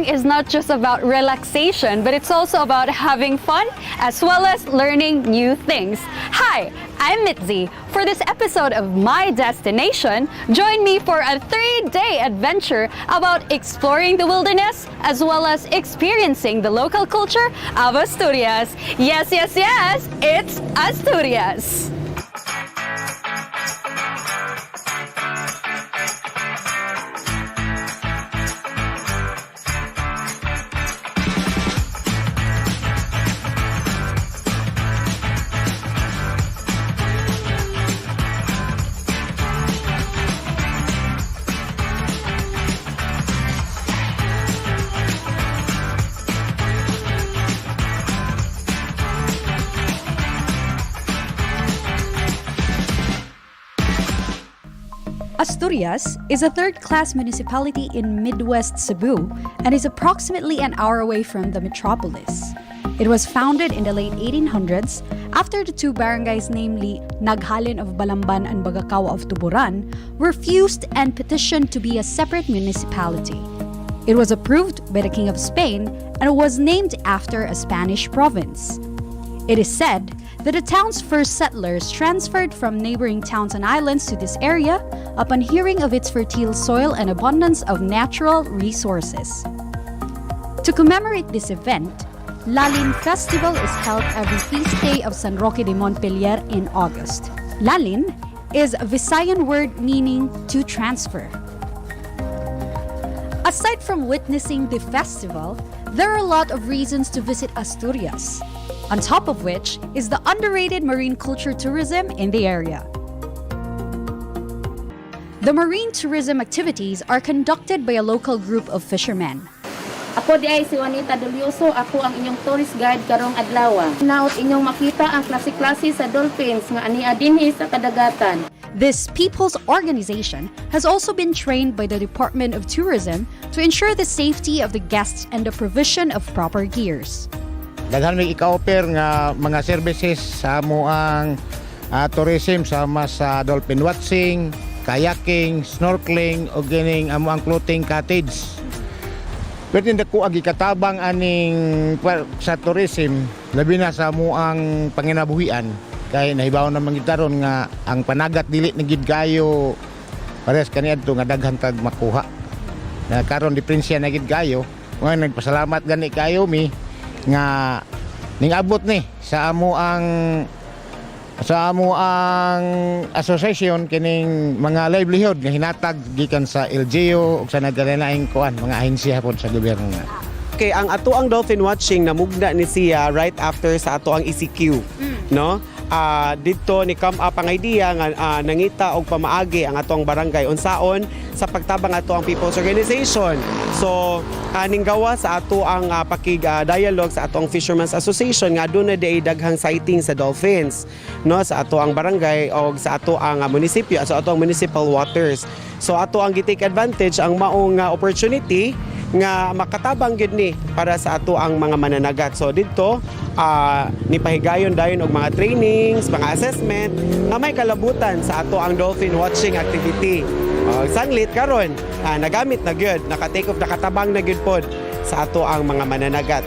is not just about relaxation, but it's also about having fun as well as learning new things. Hi, I'm Mitzi. For this episode of My Destination, join me for a 3-day adventure about exploring the wilderness as well as experiencing the local culture of Asturias. Yes, yes, yes, it's Asturias. Asturias is a third-class municipality in Midwest Cebu and is approximately an hour away from the metropolis. It was founded in the late 1800s after the two barangays, namely Naghalin of Balamban and Bagakawa of Tuburan, were fused and petitioned to be a separate municipality. It was approved by the King of Spain and was named after a Spanish province. It is said that the town's first settlers transferred from neighboring towns and islands to this area upon hearing of its fertile soil and abundance of natural resources. To commemorate this event, Lalin Festival is held every feast day of San Roque de Montpellier in August. Lalin is a Visayan word meaning to transfer. Aside from witnessing the festival, there are a lot of reasons to visit Asturias, on top of which is the underrated marine culture tourism in the area. The marine tourism activities are conducted by a local group of fishermen. Ako di ay si Juanita Dolioso, ako ang inyong tourist guide karong adlaw. Naot inyong makita ang klase-klase sa dolphins nga ania dinhi sa kadagatan. This people's organization has also been trained by the Department of Tourism to ensure the safety of the guests and the provision of proper gears. Daghan may ika-offer nga mga services sa amoang tourism sama sa dolphin watching, kayaking, snorkeling o gining amoang floating cottage. Pero hindi ko agi katabang aning sa tourism labi na sa amoang panginabuhian kay nahibaw na mangitaron nga ang panagat dili na gid kayo pares kaniadto nga daghan kag makuha. Na karon diferensya na gid kayo, nga nagpasalamat gani kayo mi nga ning abot ni sa amo ang association kining mga livelihood nga hinatag gikan sa LGU ug sa nagkalain-laing kuan mga ahensya pod sa gobyerno nga. Okay, ang ato ang dolphin watching namugna ni siya right after sa ato ang ECQ, no? Dito ni come up ang idea nga nangita og pamaagi ang atong barangay unsaon sa pagtabang ato ang people's organization. So ning gawa sa ato ang pakig-dialogue sa ato ang Fishermen's Association nga doon na daghang sighting sa dolphins, no, sa ato ang barangay o sa ato ang munisipyo, sa ato ang municipal waters. So ato ang gitake advantage ang maong opportunity nga makatabang gid ni para sa ato ang mga mananagat. So dito nipahigayon dayon og mga trainings, mga assessment nga may kalabutan sa ato ang dolphin watching activity. Sanglit karon nagamit na gyud, naka-take off, nakatabang na gyud pod sa ato ang mga mananagat.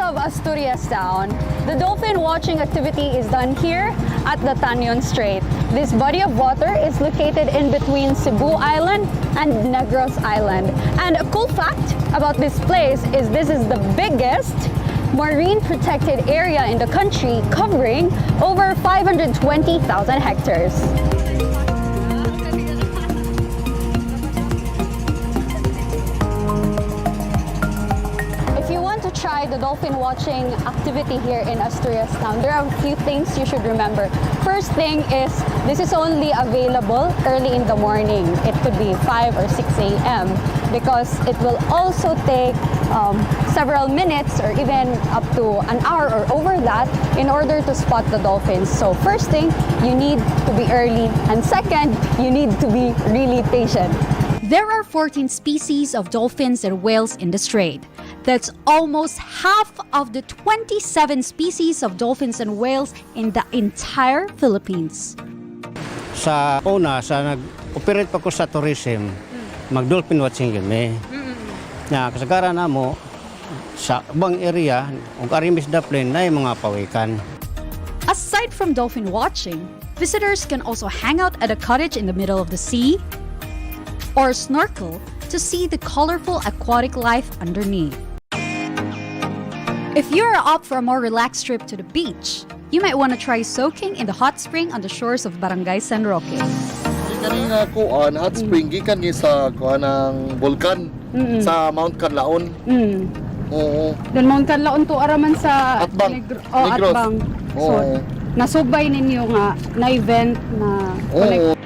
Of Asturias town, the dolphin watching activity is done here at the Tanyon Strait. This body of water is located in between Cebu Island and Negros Island. And a cool fact about this place is this is the biggest marine protected area in the country, covering over 520,000 hectares. Try the dolphin watching activity here in Asturias town, there are a few things you should remember. First thing is this is only available early in the morning. It could be 5 or 6 a.m. because it will also take several minutes or even up to an hour or over that in order to spot the dolphins. So first thing, you need to be early, and second, you need to be really patient. There are 14 species of dolphins and whales in the strait. That's almost half of the 27 species of dolphins and whales in the entire Philippines. Sa una, sa nag-operate pa ko sa tourism, mag-dolphin watching kami. Na kasagaran na mo, sa bang area, kung arimis da plane na yung mga pawikan. Aside from dolphin watching, visitors can also hang out at a cottage in the middle of the sea or snorkel to see the colorful aquatic life underneath. If you're up for a more relaxed trip to the beach, you might want to try soaking in the hot spring on the shores of Barangay San Roque. Kanina kuan hot spring gikan ni sa kuan ng bulkan sa Mount Canlaon. Oo. Doon Mount Canlaon to araman sa Atbang. Atbang. So, Oo. nasubay ninyo nga na event na Oo.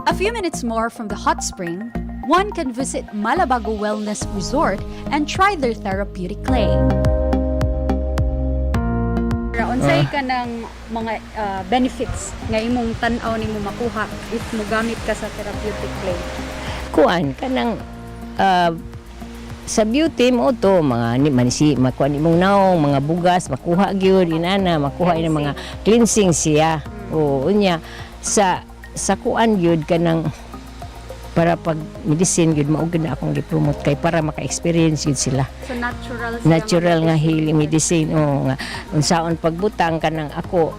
A few minutes more from the hot spring, one can visit Malabago Wellness Resort and try their therapeutic clay. unsay ka ng mga benefits nga imong tan-aw nimo makuha if mo gamit ka sa therapeutic clay? Kuan kanang sa beauty mo to mga ni manisi makuha nimong naong mga bugas makuha gyud inana makuha ina mga cleansing siya o unya sa kuan gyud kanang para pag medicine gyud mao gyud na akong gi-promote kay para maka-experience gyud sila. So Natural nga healing medicine o nga unsaon pagbutang kanang ako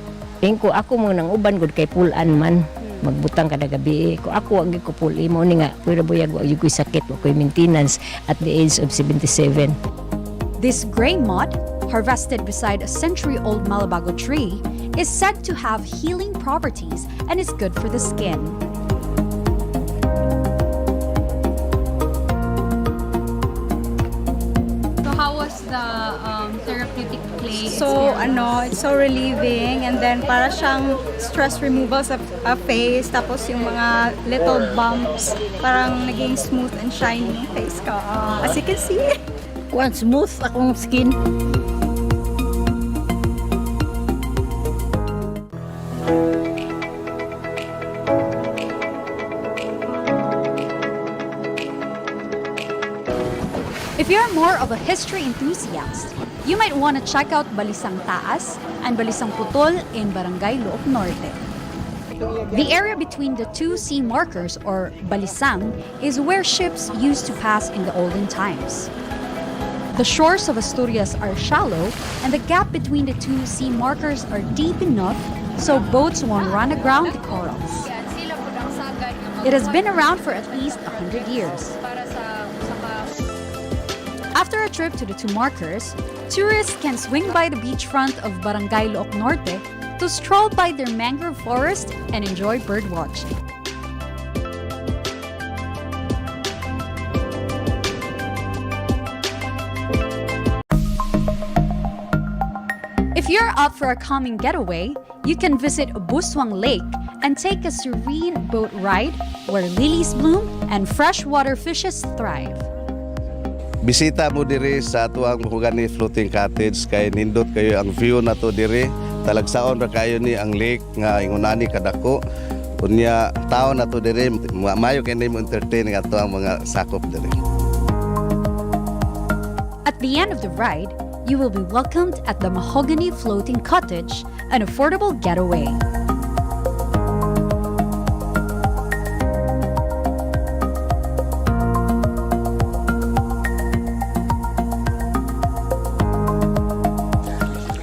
mo nang uban gud kay pulan man magbutang kada gabi ko ako agi ko puli mo ni nga pero buyag wa gyud koy sakit wa koy maintenance at the age of 77. This gray mud, harvested beside a century-old Malabago tree, is said to have healing properties and is good for the skin. So how was the therapeutic clay So, experience? it's so relieving and then para siyang stress removal sa face tapos yung mga little bumps parang naging smooth and shiny yung face ko. As you can see. Kuan smooth akong skin. If you're more of a history enthusiast, you might want to check out Balisang Taas and Balisang Putol in Barangay Loop Norte. The area between the two sea markers, or Balisang, is where ships used to pass in the olden times. The shores of Asturias are shallow, and the gap between the two sea markers are deep enough so boats won't run aground the corals. It has been around for at least 100 years. After a trip to the two markers, tourists can swing by the beachfront of Barangay Loop Norte to stroll by their mangrove forest and enjoy bird watching. If you're up for a calming getaway, you can visit Buswang Lake and take a serene boat ride where lilies bloom and freshwater fishes thrive. Bisita mo diri sa atuang mahogany floating cottage kay nindot kayo ang view na to diri. Talagsaon ra kayo ni ang lake nga ingunani kadako. Unya tao na to diri maayo kay nimo entertain nga atuang mga sakop diri. At the end of the ride, you will be welcomed at the Mahogany Floating Cottage, an affordable getaway.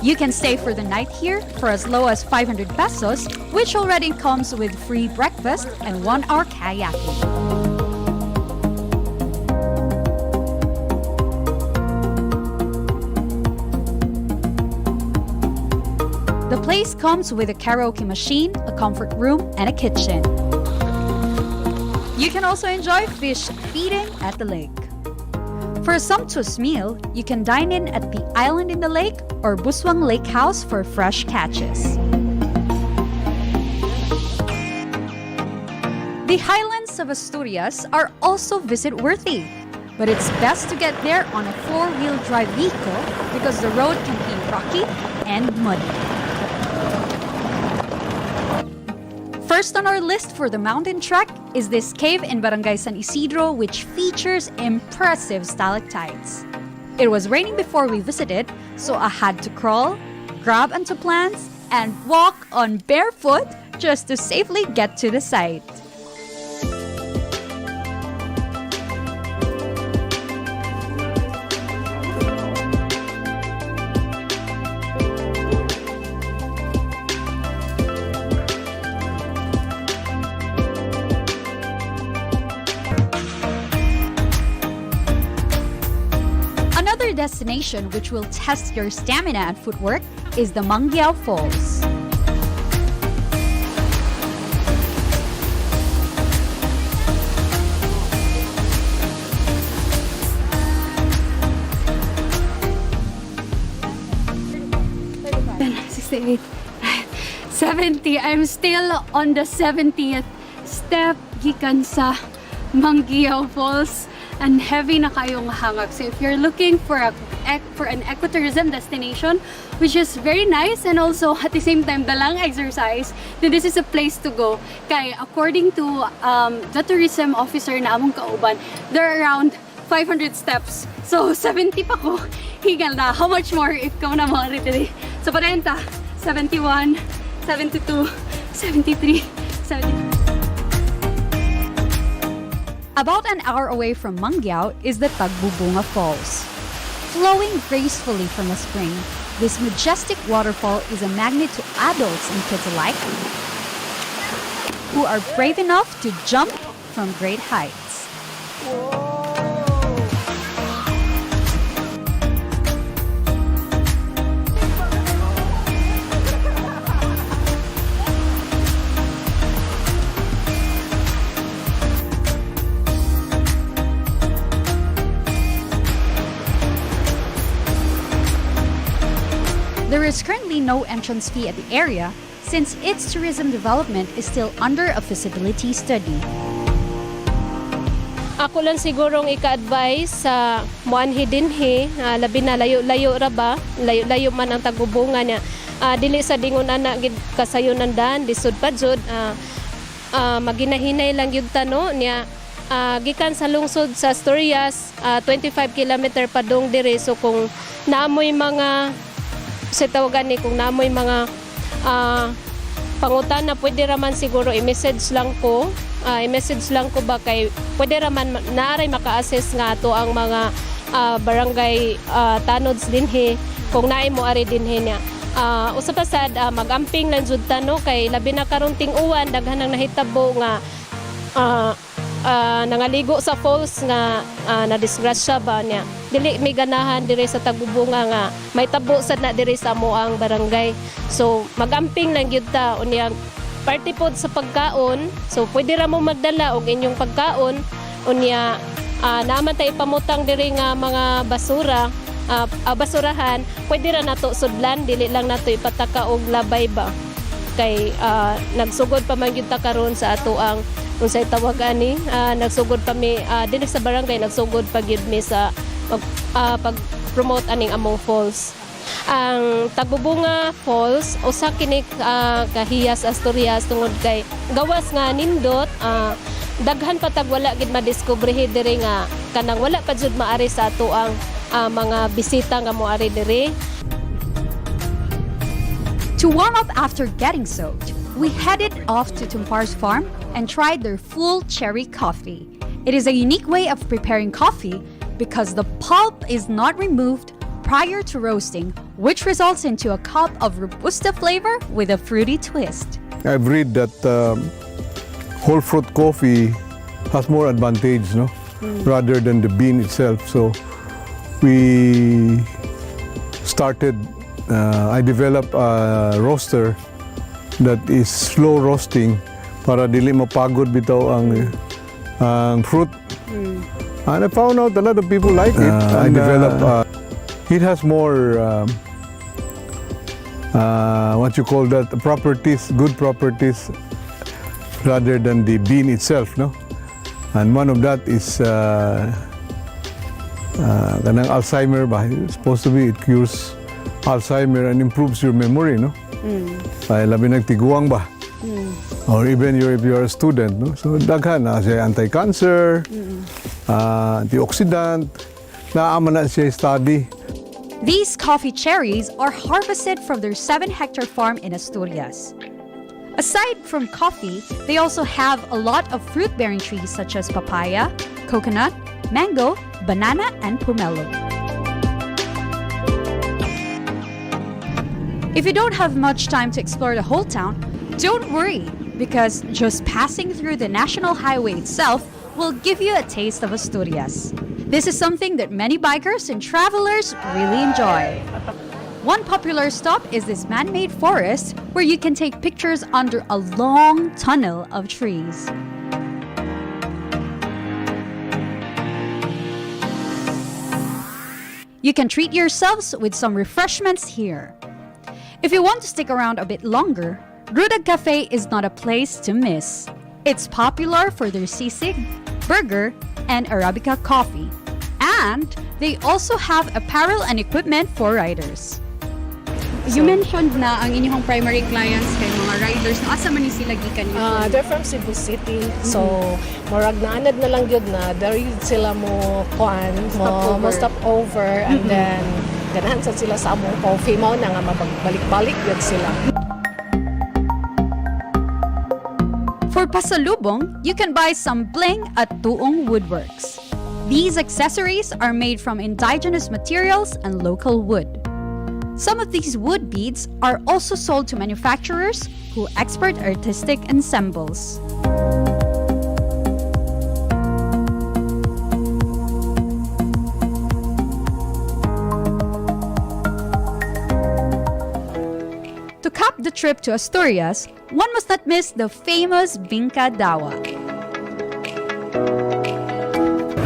You can stay for the night here for as low as 500 pesos, which already comes with free breakfast and 1-hour kayaking. The place comes with a karaoke machine, a comfort room, and a kitchen. You can also enjoy fish feeding at the lake. For a sumptuous meal, you can dine in at the Island in the Lake or Buswang Lake House for fresh catches. The highlands of Asturias are also visit-worthy. but it's best to get there on a four-wheel drive vehicle because the road can be rocky and muddy. First on our list for the mountain trek is this cave in Barangay San Isidro, which features impressive stalactites. It was raining before we visited, so I had to crawl, grab onto plants, and walk on barefoot just to safely get to the site. Another destination which will test your stamina and footwork is the 𝗔𝗧𝗢𝗡𝗚 Falls. Sixty-eight, 70. I'm still on the 70th step gikan sa 𝗔𝗧𝗢𝗡𝗚 Falls. And heavy na kayong hangak. So if you're looking for an ecotourism destination, which is very nice and also at the same time dalang exercise, then this is a place to go. Kay according to the tourism officer na among kauban, there are around 500 steps. So 70 pa ko. Higal na. How much more if ka na mga today? So 40, 71, 72, 73, 74. About an hour away from 𝗔𝗪𝗀 is the 𝗔𝗧𝗢𝗡𝗚 Falls. Flowing gracefully from a spring, this majestic waterfall is a magnet to adults and kids alike who are brave enough to jump from great heights. There is currently no entrance fee at the area since its tourism development is still under a feasibility study. Ako lang sigurong ika-advise sa muanhi dinhi, labi na layo-layo ra ba, layo-layo man ang tagubungan niya. Dili sa dingon ana gid kasayunan dan lisod pa jud, maginahinay lang gyud tano niya. Gikan sa lungsod sa Asturias, 25 kilometer pa dong dire, so kung naamoy mga sa tawagan ni kung naamoy mga pangutan na pwede raman siguro i-message lang ko ba kay pwede raman naaray maka-assess nga ato ang mga barangay tanods dinhi kung naay mo ari dinhi niya. Usa pa sad mag-amping lang jud tano kay labi na karon ting-uwan daghan nang nahitabo nga nangaligo sa falls nga na-disgrasya ba niya. Dili may ganahan dire sa tagubunga nga may tabo sad na dire sa amoang barangay. So magamping lang gyud ta unya party pod sa pagkaon. So pwede ra mo magdala og inyong pagkaon unya naman tay pamutang dire nga mga basura basurahan pwede ra nato sudlan dili lang nato ipataka og labay ba kay nagsugod pa man gyud ta karon sa ato ang unsay tawagan ni nagsugod pa mi dinhi sa barangay nagsugod pa gyud mi sa pag-promote aning among falls. Ang 𝗔𝗧𝗢𝗚 Falls usa kini ka Hiyas Asturias tungod kay gawas nga nindot daghan pa tag wala gid madiskubrihi diri nga kanang wala pa jud maari sa ato ang mga bisita nga moari diri. To warm up after getting soaked, we headed off to 𝗔𝗏𝗏𝗏's farm and tried their full cherry coffee. It is a unique way of preparing coffee because the pulp is not removed prior to roasting, which results into a cup of Robusta flavor with a fruity twist. I've read that whole fruit coffee has more advantage, no, rather than the bean itself. So we started. I developed a roaster that is slow roasting para dili mapagod bitaw ang fruit. And I found out a lot of people like it. I developed. It has more what you call that properties, good properties, rather than the bean itself, no. And one of that is Kanang Alzheimer ba? Supposed to be it cures Alzheimer and improves your memory, no? Ay labi nagtiguang ba? Or even if you're a student, no? So daghan na siya anti-cancer, antioxidant, naaman na siya study. These coffee cherries are harvested from their 7-hectare farm in Asturias. Aside from coffee, they also have a lot of fruit-bearing trees such as papaya, coconut, mango, banana, and pomelo. If you don't have much time to explore the whole town, don't worry, because just passing through the national highway itself will give you a taste of Asturias. This is something that many bikers and travelers really enjoy. One popular stop is this man-made forest where you can take pictures under a long tunnel of trees. You can treat yourselves with some refreshments here. If you want to stick around a bit longer, Rudag Cafe is not a place to miss. It's popular for their sisig, burger, and Arabica coffee. And they also have apparel and equipment for riders. You mentioned na ang inyong primary clients kay mga riders. Asa man ni sila gikan usually? They're from Cebu City. So, murag naanad na lang yun na there yun sila mo stop over and then ganahan sa sila sa among coffee mo na nga mabalik-balik yun sila. For pasalubong, you can buy some bling at Tuong Woodworks. These accessories are made from indigenous materials and local wood. Some of these wood beads are also sold to manufacturers who export artistic ensembles. To cap the trip to Asturias, one must not miss the famous Bingka Dawa.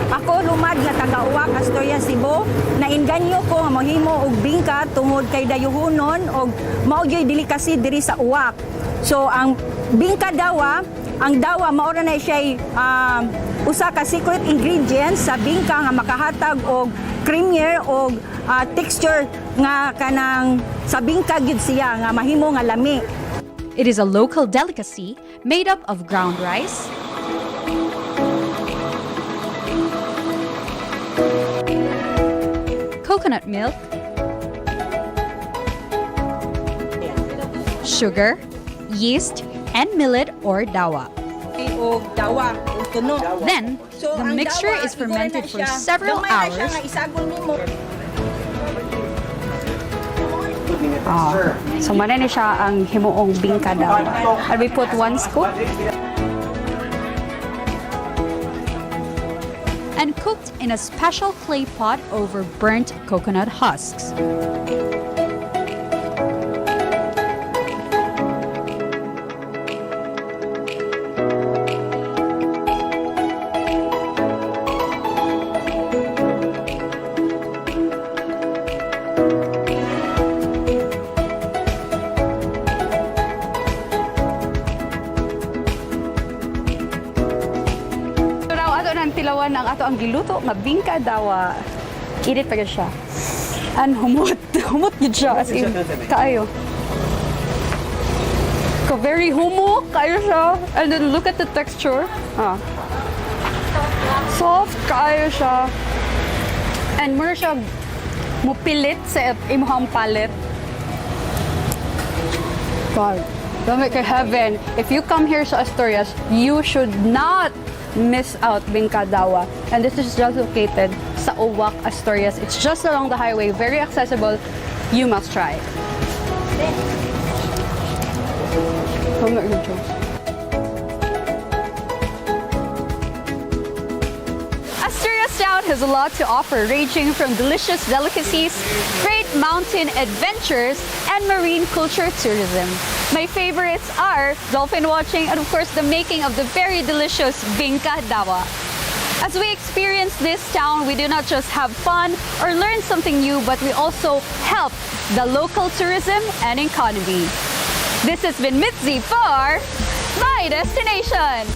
Ako lumad nga taga-uwak Asturias, Cebu, nainganyo ko nga mohimo og bingka tungod kay dayuhonon og mao gyoy delikasi diri sa uwak. So ang Bingka Dawa, ang dawa mao na siya usa ka secret ingredients sa bingka nga makahatag og creamier og texture nga kanang sa bingka gyud siya nga mahimo nga lami. It is a local delicacy made up of ground rice, coconut milk, sugar, yeast, and millet or dawa. Og dawa, og tuno. Then, the mixture is fermented for several hours. So mana ni siya ang himuong Bingka Dawa. And we put 1 scoop. And cooked in a special clay pot over burnt coconut husks. Tilawan ang ato ang giluto nga Bingka Dawa. Init pa siya. And humot. Humot gid siya as in kaayo. Very humo kaayo siya. And then look at the texture. Soft kaayo siya. And mura siya mupilit sa imong palate. God, dami kay heaven. If you come here sa Asturias, you should not miss out Bingka Dawa. And this is just located sa Uwak, Asturias. It's just along the highway, very accessible. You must try. Asturias town has a lot to offer, ranging from delicious delicacies, great mountain adventures, and marine culture tourism. My favorites are dolphin watching and of course the making of the very delicious Bingka Dawa. As we experience this town, we do not just have fun or learn something new, but we also help the local tourism and economy. This has been Mitzi for My Destination.